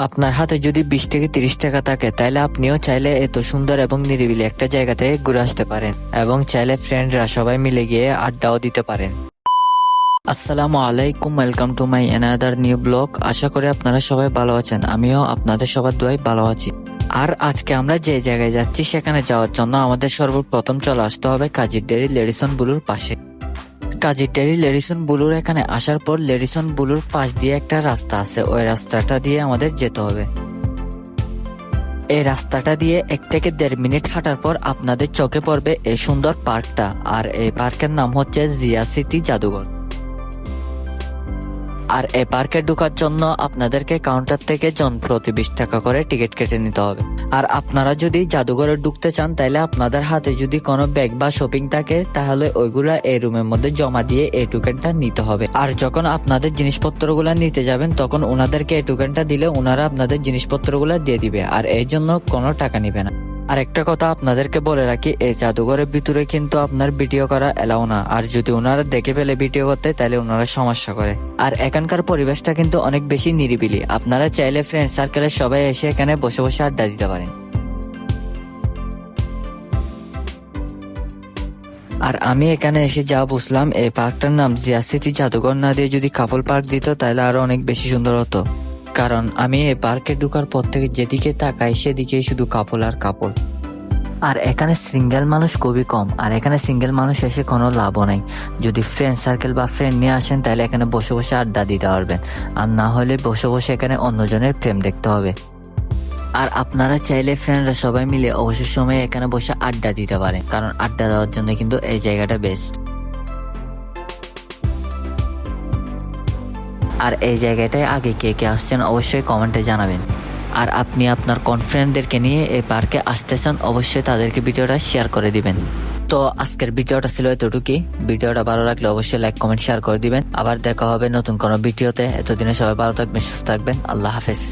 আপনার হাতে যদি 20 থেকে 30 টাকা থাকে তাহলে আপনিও চাইলে এত সুন্দর এবং নিরিবিলি একটা জায়গাতে ঘুরে আসতে পারেন এবং চাইলে ফ্রেন্ডরা সবাই মিলে গিয়ে আড্ডাও দিতে পারেন। আসসালামু আলাইকুম, welcome to my another new blog. আশা করি আপনারা সবাই ভালো আছেন, আমিও আপনাদের সবার দোয়ায় ভালো আছি। আর আজকে আমরা যে জায়গায় যাচ্ছি সেখানে যাওয়ার জন্য আমাদের সর্বপ্রথম চলে আসতে হবে কাজীর ডেরি লেডিসন ব্লুর পাশে। কাজীর ডেরি লেডিসন ব্লুর এখানে আসার পর লেডিসন ব্লুর পাশ দিয়ে একটা রাস্তা আছে, ওই রাস্তাটা দিয়ে আমাদের যেতে হবে। এই রাস্তাটা দিয়ে 1 থেকে 1.5 মিনিট হাঁটার পর আপনাদের চোখে পড়বে এই সুন্দর পার্কটা, আর এই পার্কের নাম হচ্ছে জিয়া স্মৃতি জাদুঘর। আর এই পার্কে ঢোকার জন্য আপনাদেরকে কাউন্টার থেকে জন প্রতি 20 টাকা করে টিকিট কেটে নিতে হবে। আর আপনারা যদি জাদুঘরে ঢুকতে চান তাহলে আপনাদের হাতে যদি কোনো ব্যাগ বা শপিং থাকে তাহলে ওইগুলা এই রুমের মধ্যে জমা দিয়ে এই টোকেনটা নিতে হবে। আর যখন আপনাদের জিনিসপত্রগুলো নিতে যাবেন তখন ওনাদেরকে এই টোকেনটা দিলে ওনারা আপনাদের জিনিসপত্রগুলো দিয়ে দিবে, আর এই জন্য কোনো টাকা নিবে না। আর একটা কথা আপনাদেরকে বলে রাখি, এই জাদুঘরের ভিতরে কিন্তু আপনার ভিডিও করা এলাও না, আর যদি ওনারা দেখে ফেলে ভিডিও করতে তাহলে ওনারা সমস্যা করে। আর এখানকার পরিবেশটা কিন্তু অনেক বেশি নিরিবিলি, আপনারা চাইলে ফ্রেন্ড সার্কেলের সবাই এসে এখানে বসে বসে আড্ডা দিতে পারেন। আর আমি এখানে এসে যা বুঝলাম, এই পার্কটার নাম জিয়া স্মৃতি জাদুঘর না দিয়ে যদি কাপল পার্ক দিত তাহলে আরো অনেক বেশি সুন্দর হতো, কারণ আমি এই পার্কে ঢোকার পর থেকে যেদিকে তাকাই সেদিকে শুধু কাপল আর কাপল। আর এখানে সিঙ্গেল মানুষ খুবই কম, আর এখানে সিঙ্গেল মানুষ এসে কোনো লাভও নাই। যদি ফ্রেন্ড সার্কেল বা ফ্রেন্ড নিয়ে আসেন তাহলে এখানে বসে বসে আড্ডা দিতে পারবেন, আর না হলে বসে বসে এখানে অন্যজনের প্রেম দেখতে হবে। আর আপনারা চাইলে ফ্রেন্ডরা সবাই মিলে অবসর সময়ে এখানে বসে আড্ডা দিতে পারেন, কারণ আড্ডা দেওয়ার জন্য কিন্তু এই জায়গাটা বেস্ট। আর এই জায়গাটায় আগে কে কে আসছেন অবশ্যই কমেন্টে জানাবেন। আর আপনি আপনার কোন ফ্রেন্ডদেরকে নিয়ে এই পার্কে আসতে চান অবশ্যই তাদেরকে ভিডিওটা শেয়ার করে দিবেন। তো আজকের ভিডিওটা ছিল এতটুকুই। ভিডিওটা ভালো লাগলে অবশ্যই লাইক কমেন্ট শেয়ার করে দিবেন। আবার দেখা হবে নতুন কোনো ভিডিওতে। এতদিনে সবাই ভালো থাকবেন, সুস্থ থাকবেন। আল্লাহ হাফেজ।